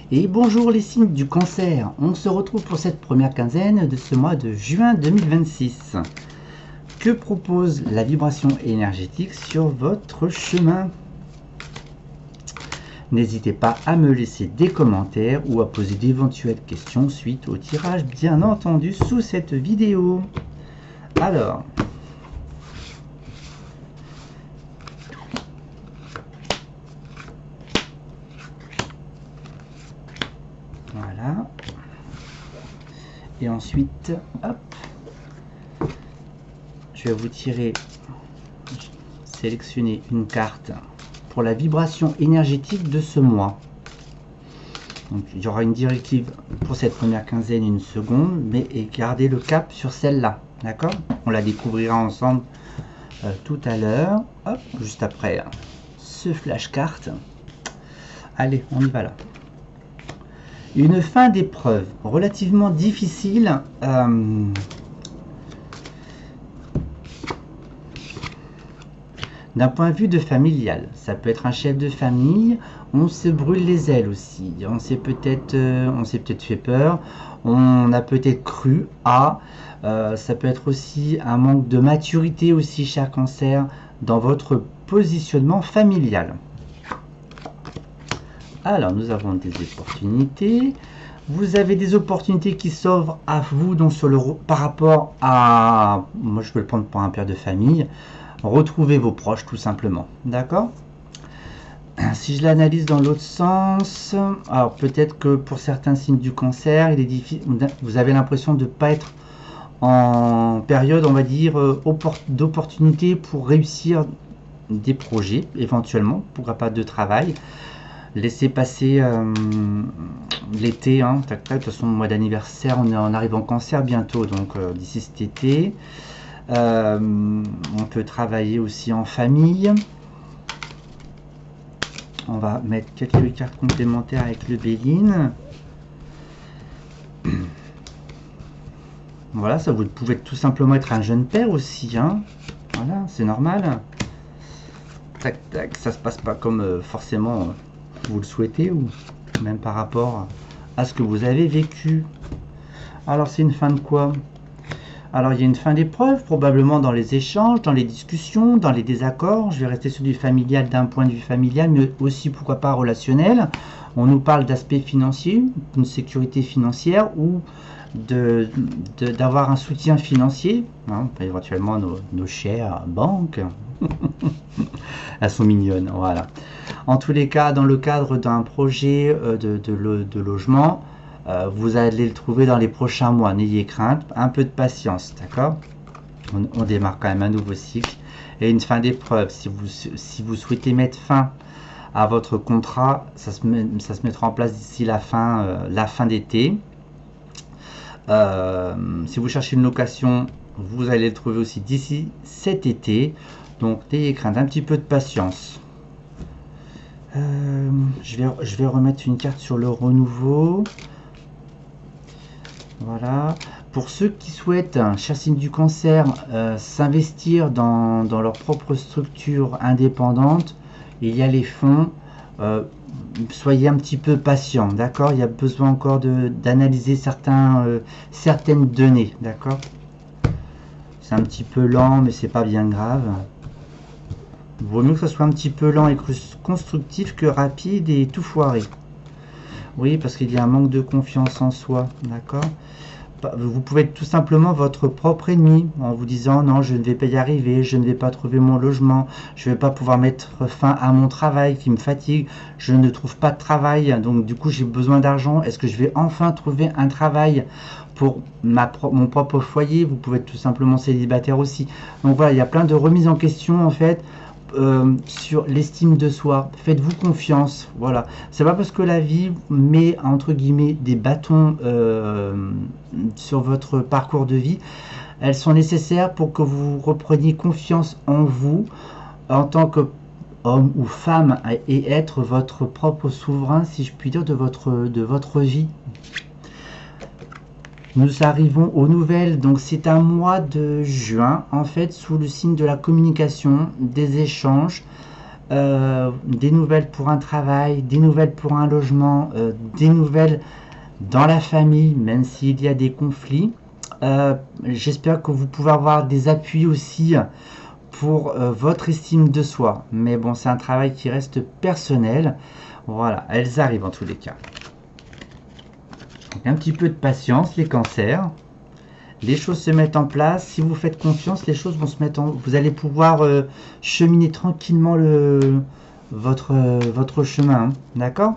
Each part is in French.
Et bonjour les signes du cancer, on se retrouve pour cette première quinzaine de ce mois de juin 2026. Que propose la vibration énergétique sur votre chemin? N'hésitez pas à me laisser des commentaires ou à poser d'éventuelles questions suite au tirage bien entendu sous cette vidéo. Alors, voilà. Et ensuite, hop, je vais vous sélectionner une carte pour la vibration énergétique de ce mois. Donc, il y aura une directive pour cette première quinzaine, une seconde, mais gardez le cap sur celle-là, d'accord? On la découvrira ensemble tout à l'heure, hop, juste après ce flashcard. Allez, on y va là. Une fin d'épreuve relativement difficile. D'un point de vue de familial, ça peut être un chef de famille, on se brûle les ailes aussi, on s'est peut-être fait peur, on a peut-être cru à, ça peut être aussi un manque de maturité aussi, cher cancer, dans votre positionnement familial. Alors, nous avons des opportunités. Vous avez des opportunités qui s'ouvrent à vous donc par rapport à, moi je peux le prendre pour un père de famille. Retrouvez vos proches tout simplement, d'accord? Si je l'analyse dans l'autre sens, alors peut-être que pour certains signes du cancer, il est difficile, vous avez l'impression de ne pas être en période, on va dire, d'opportunité pour réussir des projets, éventuellement, pourquoi pas de travail. Laissez passer l'été, hein, tac, tac, de toute façon, le mois d'anniversaire, on arrive en cancer bientôt, donc d'ici cet été. On peut travailler aussi en famille. On va mettre quelques cartes complémentaires avec le Béline. Voilà, ça vous pouvez tout simplement être un jeune père aussi, hein. Voilà, c'est normal. Tac, tac, ça se passe pas comme forcément vous le souhaitez ou même par rapport à ce que vous avez vécu. Alors c'est une fin de quoi? Alors il y a une fin d'épreuve, probablement dans les échanges, dans les discussions, dans les désaccords. Je vais rester sur du familial d'un point de vue familial, mais aussi pourquoi pas relationnel. On nous parle d'aspect financier, d'une sécurité financière ou d'avoir un soutien financier, hein, éventuellement nos chères banques. Elles sont mignonnes, voilà. En tous les cas, dans le cadre d'un projet de logement, vous allez le trouver dans les prochains mois. N'ayez crainte, un peu de patience, d'accord? On démarre quand même un nouveau cycle. Et une fin d'épreuve, si vous souhaitez mettre fin à votre contrat, ça se mettra en place d'ici la fin d'été. Si vous cherchez une location, vous allez le trouver aussi d'ici cet été. Donc n'ayez crainte, un petit peu de patience. Je vais remettre une carte sur le renouveau. Voilà. Pour ceux qui souhaitent, cher signe du cancer, s'investir dans leur propre structure indépendante, il y a les fonds. Soyez un petit peu patient, d'accord? Il y a besoin encore d'analyser certaines données, d'accord? C'est un petit peu lent, mais c'est pas bien grave. Il vaut mieux que ce soit un petit peu lent et constructif que rapide et tout foiré. Oui, parce qu'il y a un manque de confiance en soi, d'accord? Vous pouvez être tout simplement votre propre ennemi en vous disant non, je ne vais pas y arriver, je ne vais pas trouver mon logement, je ne vais pas pouvoir mettre fin à mon travail qui me fatigue, je ne trouve pas de travail, donc du coup j'ai besoin d'argent, est-ce que je vais enfin trouver un travail pour mon propre foyer? Vous pouvez être tout simplement célibataire aussi. Donc voilà, il y a plein de remises en question en fait. Sur l'estime de soi, faites-vous confiance, voilà, c'est pas parce que la vie met entre guillemets des bâtons sur votre parcours de vie, elles sont nécessaires pour que vous repreniez confiance en vous en tant que homme ou femme et être votre propre souverain, si je puis dire, de votre vie. Nous arrivons aux nouvelles, donc c'est un mois de juin, en fait, sous le signe de la communication, des échanges, des nouvelles pour un travail, des nouvelles pour un logement, des nouvelles dans la famille, même s'il y a des conflits. J'espère que vous pouvez avoir des appuis aussi pour votre estime de soi. Mais bon, c'est un travail qui reste personnel. Voilà, elles arrivent en tous les cas. Donc, un petit peu de patience, les cancers. Les choses se mettent en place. Si vous faites confiance, les choses vont se mettre en... Vous allez pouvoir cheminer tranquillement votre chemin. Hein, d'accord?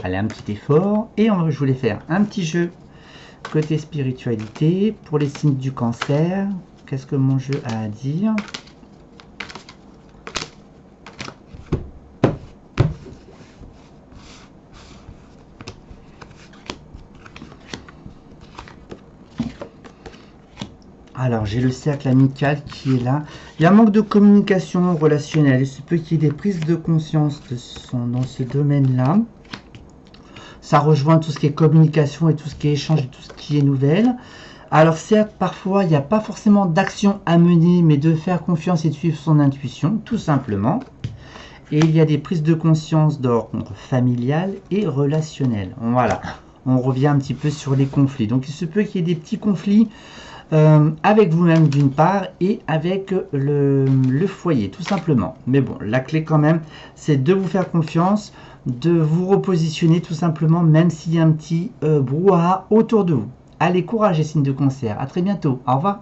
Allez, un petit effort. Et je voulais faire un petit jeu côté spiritualité pour les signes du cancer. Qu'est-ce que mon jeu a à dire? Alors, j'ai le cercle amical qui est là. Il y a un manque de communication relationnelle. Il se peut qu'il y ait des prises de conscience dans ce domaine-là. Ça rejoint tout ce qui est communication et tout ce qui est échange et tout ce qui est nouvelle. Alors certes, parfois, il n'y a pas forcément d'action à mener, mais de faire confiance et de suivre son intuition, tout simplement. Et il y a des prises de conscience d'ordre familial et relationnel. Voilà, on revient un petit peu sur les conflits. Donc il se peut qu'il y ait des petits conflits avec vous-même d'une part et avec le foyer, tout simplement. Mais bon, la clé quand même, c'est de vous faire confiance, de vous repositionner tout simplement, même s'il y a un petit brouhaha autour de vous. Allez, courage et signes de cancer. À très bientôt. Au revoir.